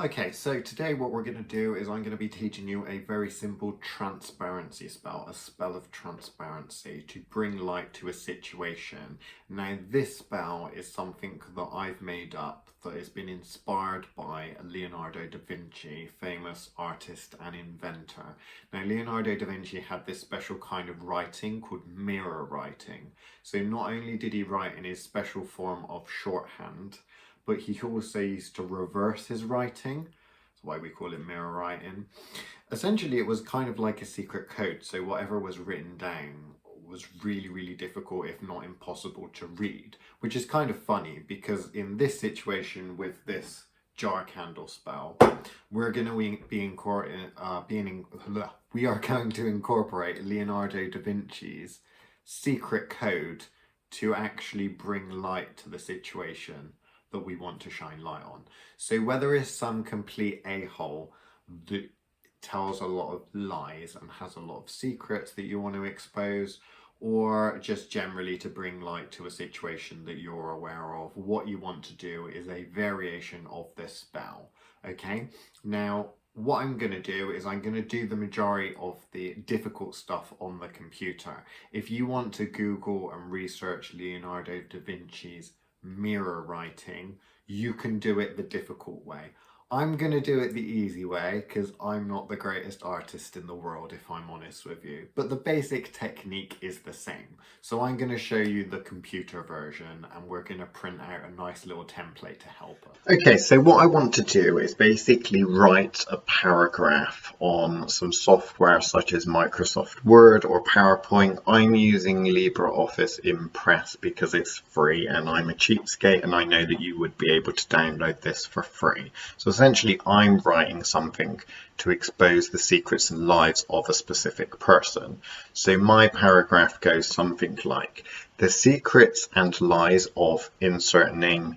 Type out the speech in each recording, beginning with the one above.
Okay, so today what we're going to do is I'm going to be teaching you a very simple transparency spell, a spell of transparency to bring light to a situation. Now this spell is something that I've made up that has been inspired by Leonardo da Vinci, famous artist and inventor. Now Leonardo da Vinci had this special kind of writing called mirror writing. So not only did he write in his special form of shorthand, but he also used to reverse his writing. That's why we call it mirror writing. Essentially, it was kind of like a secret code, so whatever was written down was really, really difficult, if not impossible to read, which is kind of funny because in this situation with this jar candle spell, we're going to we are going to incorporate Leonardo da Vinci's secret code to actually bring light to the situation that we want to shine light on. So whether it's some complete a-hole that tells a lot of lies and has a lot of secrets that you want to expose, or just generally to bring light to a situation that you're aware of, what you want to do is a variation of this spell. Okay, now what I'm going to do is I'm going to do the majority of the difficult stuff on the computer. If you want to Google and research Leonardo da Vinci's mirror writing, you can do it the difficult way. I'm going to do it the easy way because I'm not the greatest artist in the world, if I'm honest with you. But the basic technique is the same. So I'm going to show you the computer version and we're going to print out a nice little template to help us. Okay, so what I want to do is basically write a paragraph on some software such as Microsoft Word or PowerPoint. I'm using LibreOffice Impress because it's free and I'm a cheapskate and I know that you would be able to download this for free. So essentially I'm writing something to expose the secrets and lies of a specific person. So my paragraph goes something like, the secrets and lies of insert name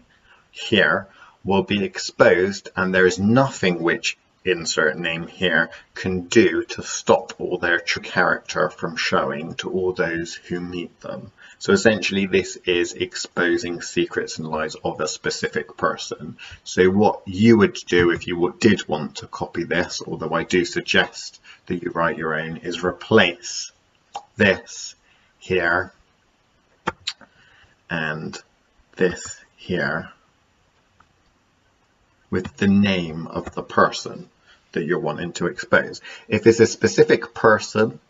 here will be exposed, and there is nothing which insert name here can do to stop all their true character from showing to all those who meet them. So essentially this is exposing secrets and lies of a specific person. So what you would do if you did want to copy this, although I do suggest that you write your own, is replace this here and this here with the name of the person that you're wanting to expose. If it's a specific person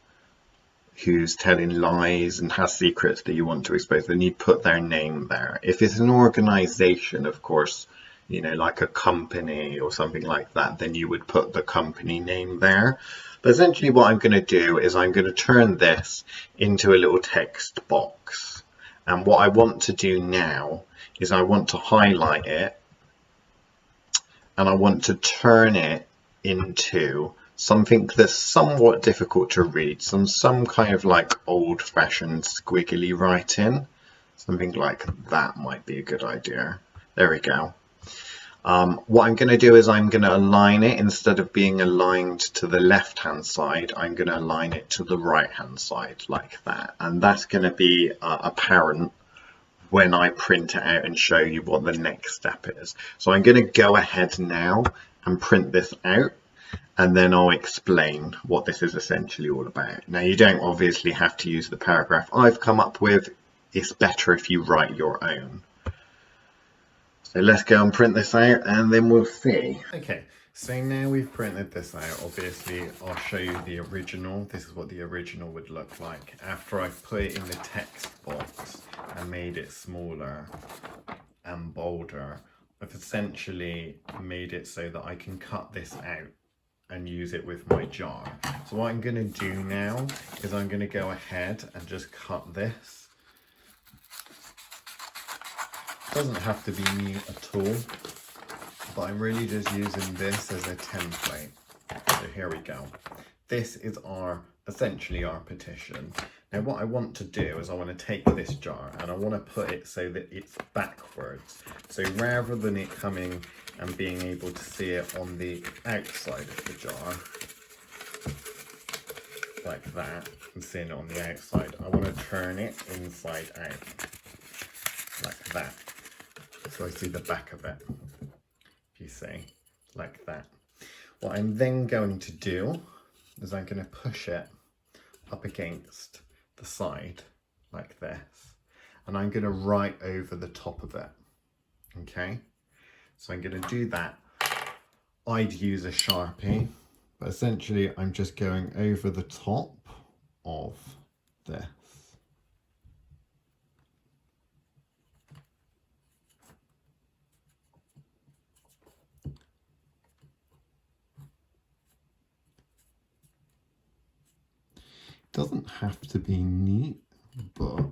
who's telling lies and has secrets that you want to expose, then you put their name there. If it's an organization, of course, you know, like a company or something like that, then you would put the company name there. But essentially what I'm going to do is I'm going to turn this into a little text box. And what I want to do now is I want to highlight it and I want to turn it into something that's somewhat difficult to read, some kind of like old-fashioned squiggly writing. Something like that might be a good idea. There we go. What I'm going to do is I'm going to align it. Instead of being aligned to the left-hand side, I'm going to align it to the right-hand side like that. And that's going to be apparent when I print it out and show you what the next step is. So I'm going to go ahead now and print this out, and then I'll explain what this is essentially all about. Now you don't obviously have to use the paragraph I've come up with. It's better if you write your own. So let's go and print this out and then we'll see. Okay, so now we've printed this out. Obviously, I'll show you the original. This is what the original would look like after I put it in the text box and made it smaller and bolder. I've essentially made it so that I can cut this out and use it with my jar. So what I'm going to do now is I'm going to go ahead and just cut this. Doesn't have to be neat at all, but I'm really just using this as a template. So here we go. This is essentially our petition. Now what I want to do is I want to take this jar and I want to put it so that it's backwards. So rather than it coming and being able to see it on the outside of the jar, like that, and seeing it on the outside, I want to turn it inside out, like that. So I see the back of it, if you see. like that. What I'm then going to do is I'm going to push it up against the side like this, and I'm going to write over the top of it. Okay, so I'm going to do that. I'd use a Sharpie, but essentially I'm just going over the top of this. Doesn't have to be neat, but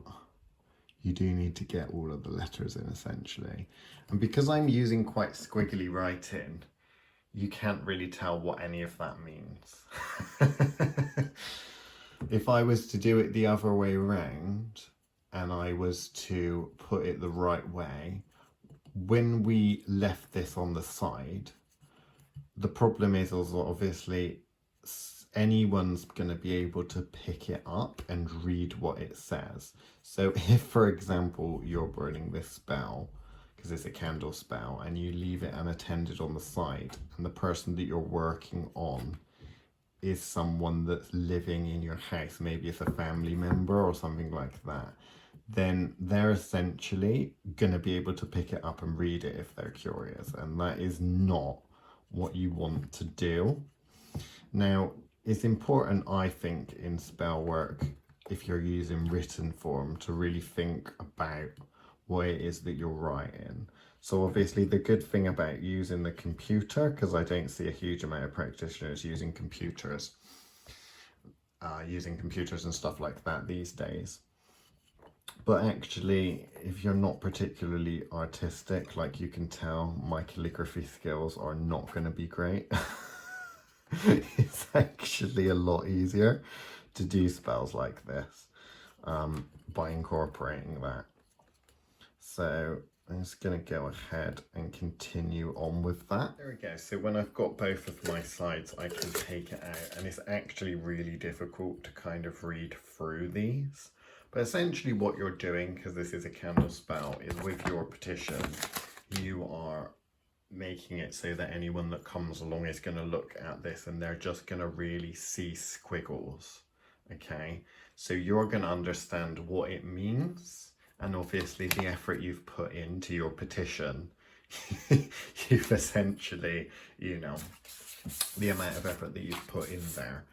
you do need to get all of the letters in essentially. And because I'm using quite squiggly writing, you can't really tell what any of that means. If I was to do it the other way around and I was to put it the right way, when we left this on the side, the problem is also obviously anyone's going to be able to pick it up and read what it says. So if, for example, you're burning this spell, because it's a candle spell, and you leave it unattended on the side, and the person that you're working on is someone that's living in your house, maybe it's a family member or something like that, then they're essentially going to be able to pick it up and read it if they're curious, and that is not what you want to do. Now, it's important, I think, in spell work, if you're using written form, to really think about what it is that you're writing. So obviously the good thing about using the computer, because I don't see a huge amount of practitioners using computers and stuff like that these days. But actually, if you're not particularly artistic, like you can tell, my calligraphy skills are not going to be great. It's actually a lot easier to do spells like this by incorporating that. So I'm just going to go ahead and continue on with that. There we go. So when I've got both of my sides, I can take it out, and it's actually really difficult to kind of read through these. But essentially what you're doing, because this is a candle spell, is with your petition, you are making it so that anyone that comes along is going to look at this and they're just going to really see squiggles. Okay, so you're going to understand what it means, and obviously the effort you've put into your petition, you've essentially, you know, the amount of effort that you've put in there.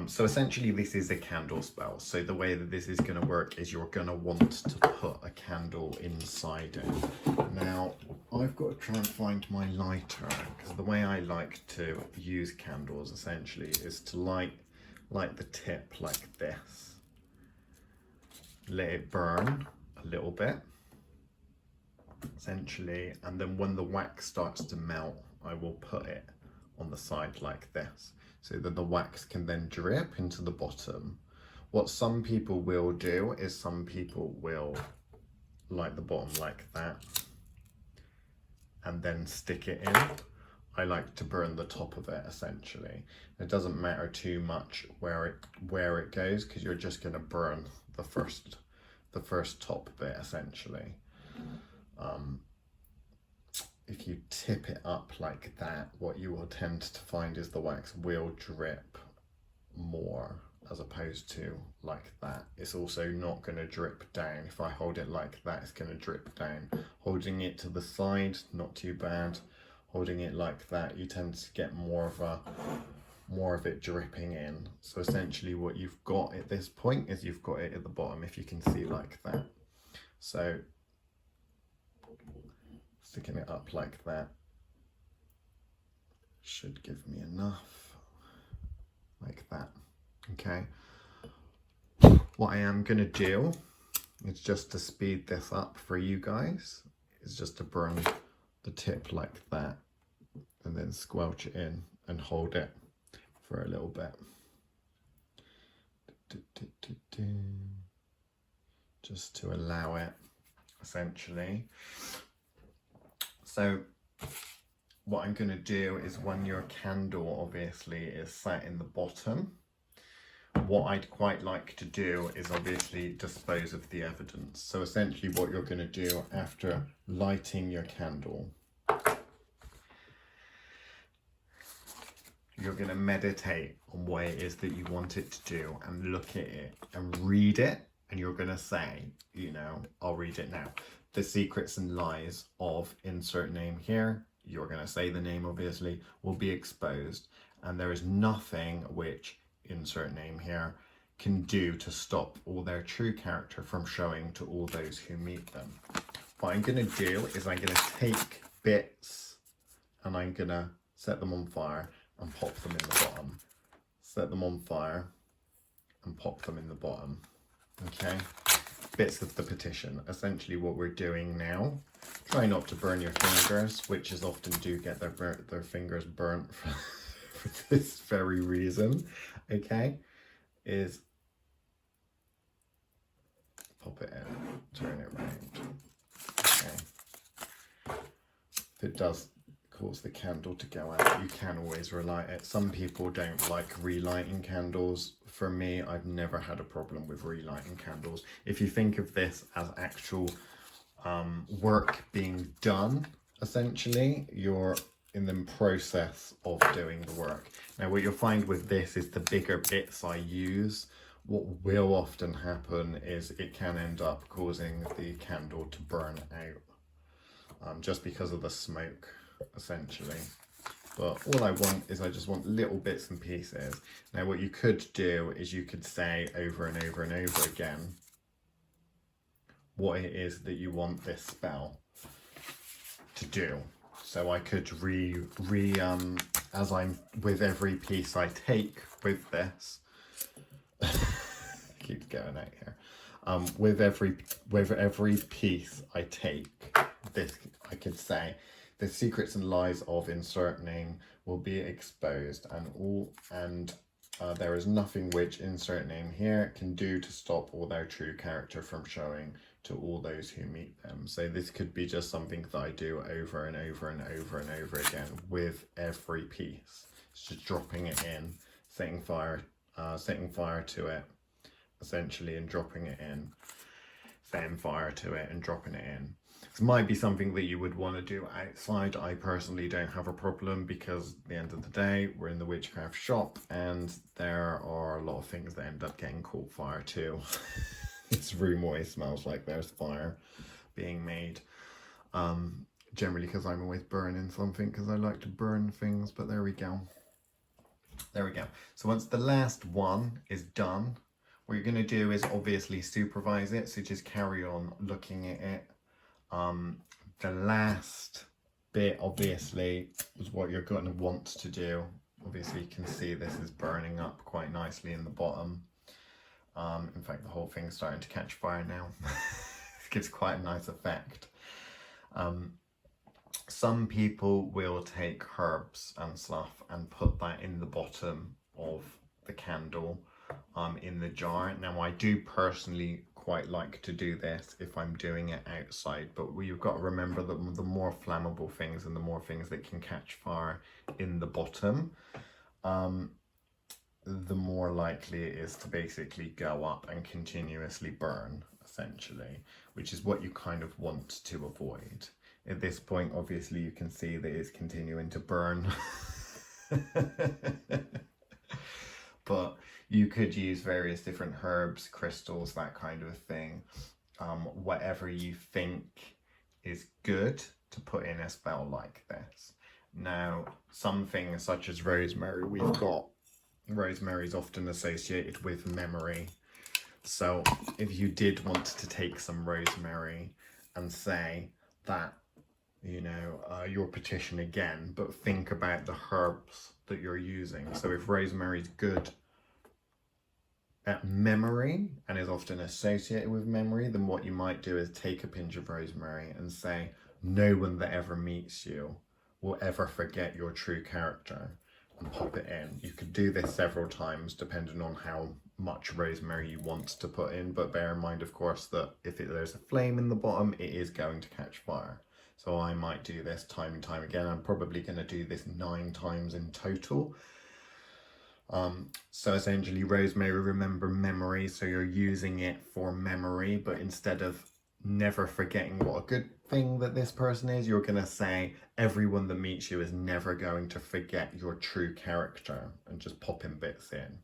So essentially this is a candle spell. So the way that this is going to work is you're going to want to put a candle inside it. Now, I've got to try and find my lighter, because the way I like to use candles essentially is to light the tip like this. Let it burn a little bit, essentially, and then when the wax starts to melt, I will put it on the side like this, so that the wax can then drip into the bottom. What some people will do is some people will light the bottom like that and then stick it in. I like to burn the top of it essentially. It doesn't matter too much where it goes, because you're just going to burn the first top bit essentially. If you tip it up like that, what you will tend to find is the wax will drip more, as opposed to like that. It's also not going to drip down. If I hold it like that, it's going to drip down. Holding it to the side, not too bad. Holding it like that, you tend to get more of it dripping in. So essentially what you've got at this point is you've got it at the bottom, if you can see, like that. So sticking it up like that should give me enough, like that. Okay, what I am going to do is, just to speed this up for you guys, is just to burn the tip like that and then squelch it in and hold it for a little bit. Just to allow it, essentially. So what I'm going to do is, when your candle obviously is sat in the bottom, what I'd quite like to do is obviously dispose of the evidence. So essentially what you're going to do after lighting your candle you're going to meditate on what it is that you want it to do and look at it and read it. And you're going to say, you know, I'll read it now. The secrets and lies of insert name here. You're going to say the name, obviously, will be exposed. And there is nothing which insert name here can do to stop all their true character from showing to all those who meet them. What I'm going to do is I'm going to take bits and I'm going to set them on fire and pop them in the bottom. Set them on fire and pop them in the bottom. Okay, bits of the petition. Essentially what we're doing now, try not to burn your fingers. Witches often do get their fingers burnt for this very reason. Okay, is pop it in, turn it around. Okay, if it does cause the candle to go out, you can always relight it. Some people don't like relighting candles. For me, I've never had a problem with relighting candles. If you think of this as actual work being done, essentially, you're in the process of doing the work. Now, what you'll find with this is the bigger bits I use, what will often happen is it can end up causing the candle to burn out, just because of the smoke, essentially. But all I want is I just want little bits and pieces. Now what you could do is you could say over and over and over again what it is that you want this spell to do. So I could as I'm with every piece I take with this, keep going out here. With every piece I take, this I could say, the secrets and lies of insert name will be exposed, and there is nothing which insert name here can do to stop all their true character from showing to all those who meet them. So this could be just something that I do over and over and over and over again with every piece. It's just dropping it in, setting fire to it, essentially, and dropping it in, setting fire to it and dropping it in. This might be something that you would want to do outside. I personally don't have a problem because at the end of the day, we're in the witchcraft shop and there are a lot of things that end up getting caught fire too. This room always smells like there's fire being made. Generally because I'm always burning something because I like to burn things, but there we go. There we go. So once the last one is done, what you're going to do is obviously supervise it. So just carry on looking at it. The last bit obviously is what you're going to want to do. Obviously you can see this is burning up quite nicely in the bottom. In fact, the whole thing's starting to catch fire now. It gives quite a nice effect. Some people will take herbs and stuff and put that in the bottom of the candle, in the jar. Now I do personally quite like to do this if I'm doing it outside, but you've got to remember that the more flammable things and the more things that can catch fire in the bottom, the more likely it is to basically go up and continuously burn, essentially, which is what you kind of want to avoid. At this point, obviously, you can see that it's continuing to burn. But you could use various different herbs, crystals, that kind of thing. Whatever you think is good to put in a spell like this. Now, some things such as rosemary, rosemary is often associated with memory. So if you did want to take some rosemary and say that, you know, your petition again, but think about the herbs that you're using. So if rosemary is good at memory and is often associated with memory, then what you might do is take a pinch of rosemary and say, no one that ever meets you will ever forget your true character, and pop it in. You could do this several times depending on how much rosemary you want to put in, but bear in mind, of course, that if there's a flame in the bottom, it is going to catch fire. So I might do this time and time again. I'm probably going to do this 9 times in total. So essentially rosemary, remember memory, so you're using it for memory, but instead of never forgetting what a good thing that this person is. You're going to say everyone that meets you is never going to forget your true character, and just popping bits in.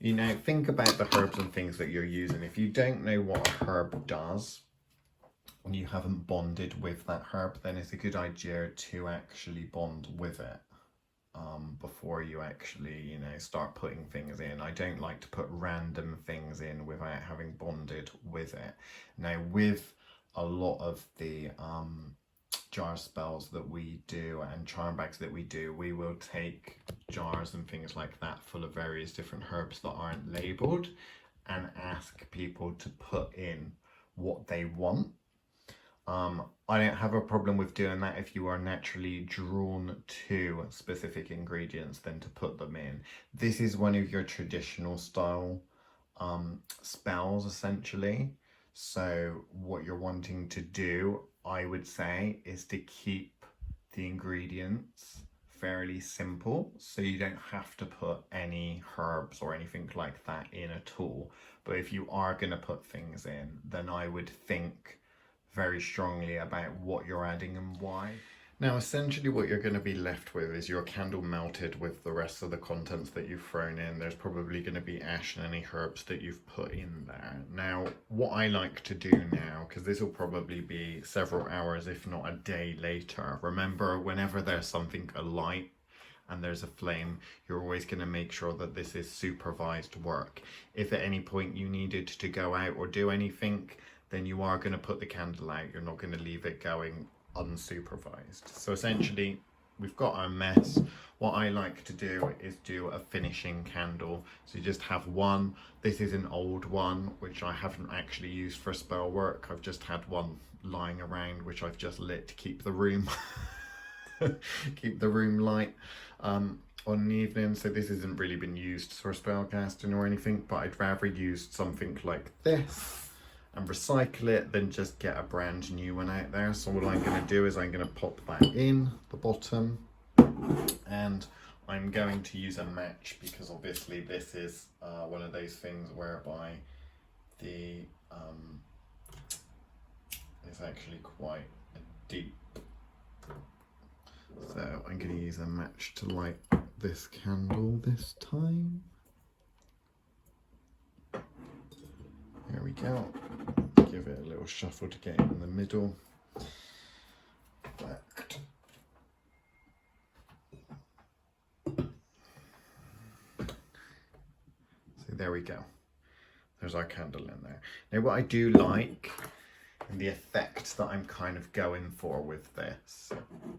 You know, think about the herbs and things that you're using. If you don't know what a herb does and you haven't bonded with that herb, then it's a good idea to actually bond with it before you actually, you know, start putting things in. I don't like to put random things in without having bonded with it. Now, with a lot of the jar spells that we do and charm bags that we do, we will take jars and things like that full of various different herbs that aren't labeled and ask people to put in what they want. I don't have a problem with doing that if you are naturally drawn to specific ingredients, then to put them in. This is one of your traditional style spells, essentially. So what you're wanting to do, I would say, is to keep the ingredients fairly simple, so you don't have to put any herbs or anything like that in at all. But if you are going to put things in, then I would think very strongly about what you're adding and why. Now, essentially what you're going to be left with is your candle melted with the rest of the contents that you've thrown in. There's probably going to be ash and any herbs that you've put in there. Now, what I like to do now, because this will probably be several hours, if not a day later, remember, whenever there's something alight and there's a flame, you're always going to make sure that this is supervised work. If at any point you needed to go out or do anything, then you are going to put the candle out. You're not going to leave it going unsupervised. So essentially, we've got our mess. What I like to do is do a finishing candle. So you just have one. This is an old one, which I haven't actually used for spell work. I've just had one lying around, which I've just lit to keep the room keep the room light on an evening. So this hasn't really been used for spell casting or anything, but I'd rather use something like this and recycle it than just get a brand new one out there. So what I'm going to do is I'm going to pop that in the bottom, and I'm going to use a match, because obviously this is one of those things whereby the it's actually quite deep. So I'm going to use a match to light this candle this time. There we go. Give it a little shuffle to get it in the middle. Back. So there we go. There's our candle in there. Now what I do like, and the effect that I'm kind of going for with this,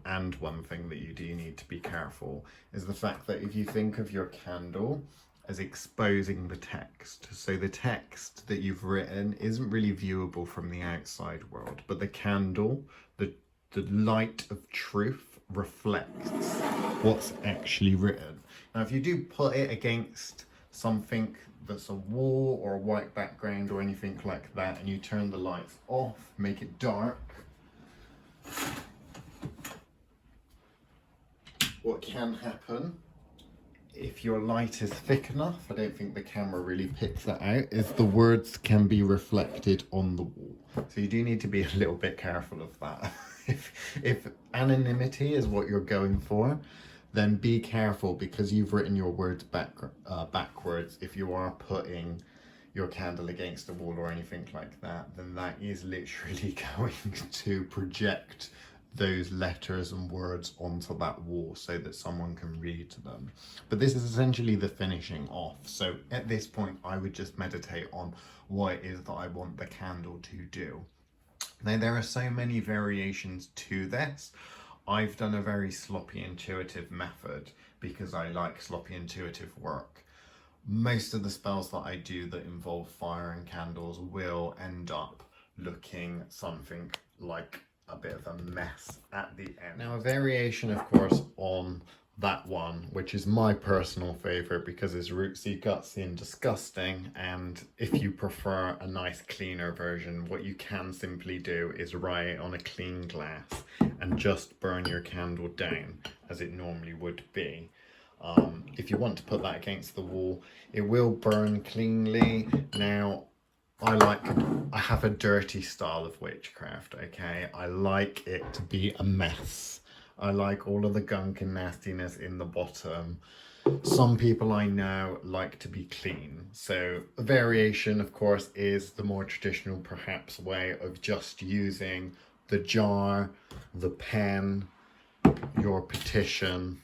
and one thing that you do need to be careful, is the fact that if you think of your candle as exposing the text. So the text that you've written isn't really viewable from the outside world, but the candle, the light of truth, reflects what's actually written. Now, if you do put it against something that's a wall or a white background or anything like that, and you turn the lights off, make it dark, what can happen, if your light is thick enough, I don't think the camera really picks that out, is the words can be reflected on the wall. So you do need to be a little bit careful of that. If anonymity is what you're going for, then be careful, because you've written your words backwards. If you are putting your candle against the wall or anything like that, then that is literally going to project those letters and words onto that wall so that someone can read them. But this is essentially the finishing off. So at this point, I would just meditate on what it is that I want the candle to do. Now, there are so many variations to this. I've done a very sloppy intuitive method because I like sloppy intuitive work. Most of the spells that I do that involve fire and candles will end up looking something like a bit of a mess at the end. Now, a variation, of course, on that one, which is my personal favorite because it's rootsy, gutsy and disgusting, and if you prefer a nice cleaner version, what you can simply do is write it on a clean glass and just burn your candle down as it normally would be. If you want to put that against the wall, it will burn cleanly. Now, I have a dirty style of witchcraft, okay? I like it to be a mess. I like all of the gunk and nastiness in the bottom. Some people I know like to be clean. So a variation, of course, is the more traditional, perhaps, way of just using the jar, the pen, your petition,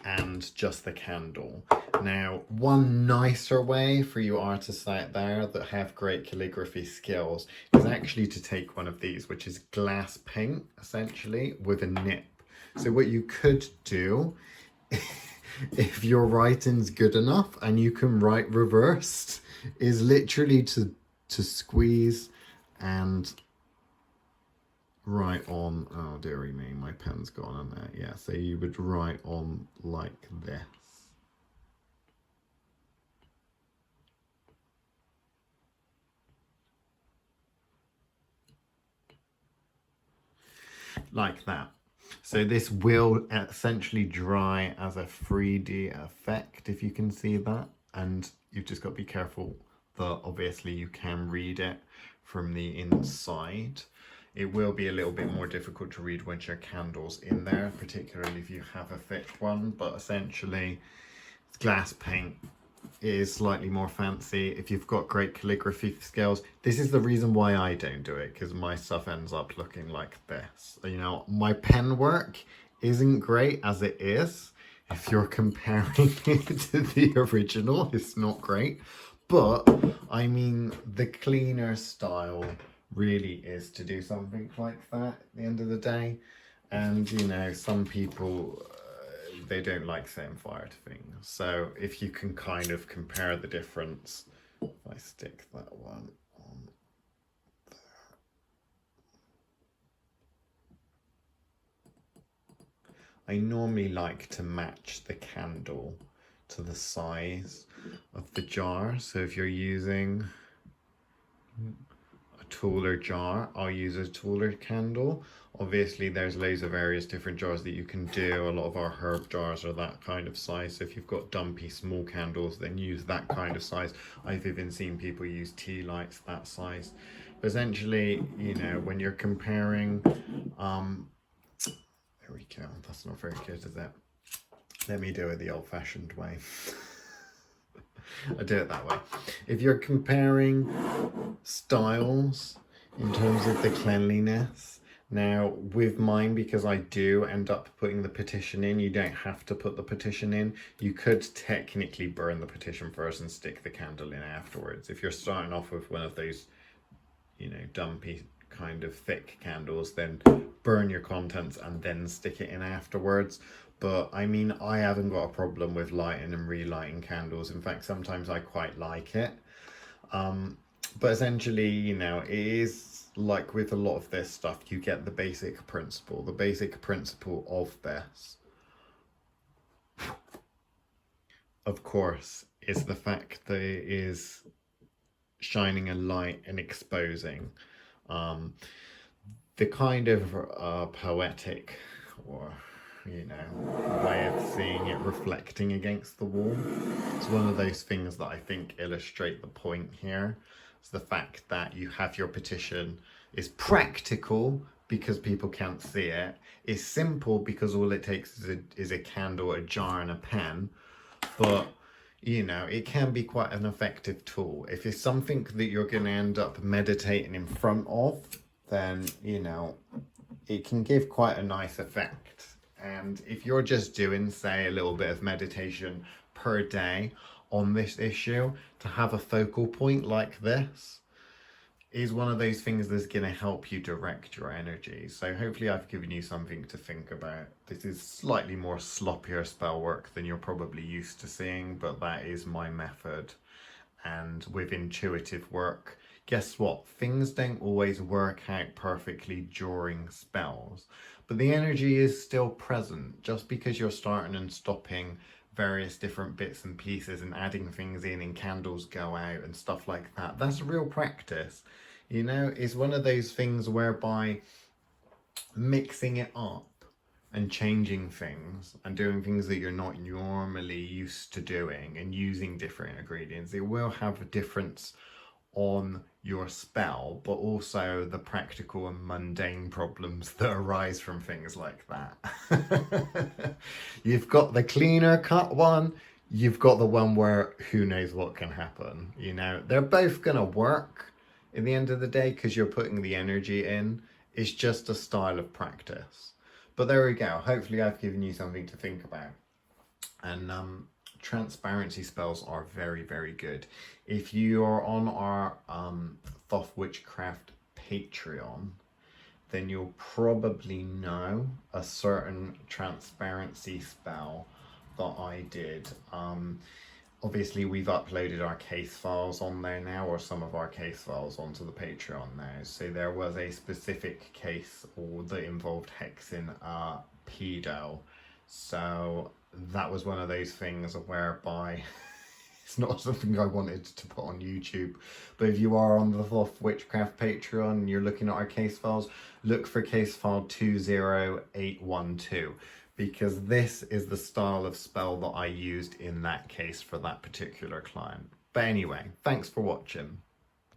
and just the candle. Now, one nicer way for you artists out there that have great calligraphy skills is actually to take one of these, which is glass paint, essentially, with a nib. So what you could do, if your writing's good enough and you can write reversed, is literally to squeeze and write on, oh dearie me, my pen's gone on there. Yeah, so you would write on like this. Like that. So this will essentially dry as a 3D effect, if you can see that. And you've just got to be careful that obviously you can read it from the inside. It will be a little bit more difficult to read once your candle's in there, particularly if you have a thick one, but essentially glass paint is slightly more fancy. If you've got great calligraphy skills, this is the reason why I don't do it, because my stuff ends up looking like this. You know, my pen work isn't great as it is. If you're comparing it to the original, it's not great. But I mean, the cleaner style really is to do something like that at the end of the day. And you know, some people they don't like setting fire to things. So if you can kind of compare the difference, if I stick that one on there. I normally like to match the candle to the size of the jar. So if you're using a taller jar, I'll use a taller candle. Obviously there's loads of various different jars that you can do. A lot of our herb jars are that kind of size. So if you've got dumpy small candles, then use that kind of size. I've even seen people use tea lights that size. But essentially, you know, when you're comparing, there we go, that's not very good, is it? Let me do it the old-fashioned way. I do it that way. If you're comparing styles in terms of the cleanliness, now with mine, because I do end up putting the petition in, you don't have to put the petition in. You could technically burn the petition first and stick the candle in afterwards. If you're starting off with one of those, you know, dumpy kind of thick candles, then burn your contents and then stick it in afterwards. But I mean, I haven't got a problem with lighting and relighting candles. In fact, sometimes I quite like it. But essentially, you know, it is like with a lot of this stuff, you get the basic principle. The basic principle of this, of course, is the fact that it is shining a light and exposing. The kind of poetic, or you know, way of seeing it reflecting against the wall. It's one of those things that I think illustrate the point here. It's the fact that you have your petition is practical because people can't see it. It's simple because all it takes is a candle, a jar, and a pen. But you know, it can be quite an effective tool. If it's something that you're going to end up meditating in front of, then you know, it can give quite a nice effect. And if you're just doing, say, a little bit of meditation per day on this issue, to have a focal point like this is one of those things that's going to help you direct your energy. So hopefully I've given you something to think about. This is slightly more sloppier spell work than you're probably used to seeing, but that is my method. And with intuitive work, guess what? Things don't always work out perfectly during spells, but the energy is still present. Just because you're starting and stopping various different bits and pieces and adding things in and candles go out and stuff like that, that's real practice. You know, it's one of those things whereby mixing it up and changing things and doing things that you're not normally used to doing and using different ingredients, it will have a difference on your spell, but also the practical and mundane problems that arise from things like that. You've got the cleaner cut one, you've got the one where who knows what can happen. You know, they're both gonna work in the end of the day because you're putting the energy in. It's just a style of practice. But there we go. Hopefully I've given you something to think about. And transparency spells are very, very good. If you are on our Thoth Witchcraft Patreon, then you'll probably know a certain transparency spell that I did. Obviously, we've uploaded our case files on there now, or some of our case files onto the Patreon now. So there was a specific case that involved hexing a pedo. So that was one of those things whereby it's not something I wanted to put on YouTube. But if you are on the Thoth Witchcraft Patreon and you're looking at our case files, look for case file 20812. Because this is the style of spell that I used in that case for that particular client. But anyway, thanks for watching.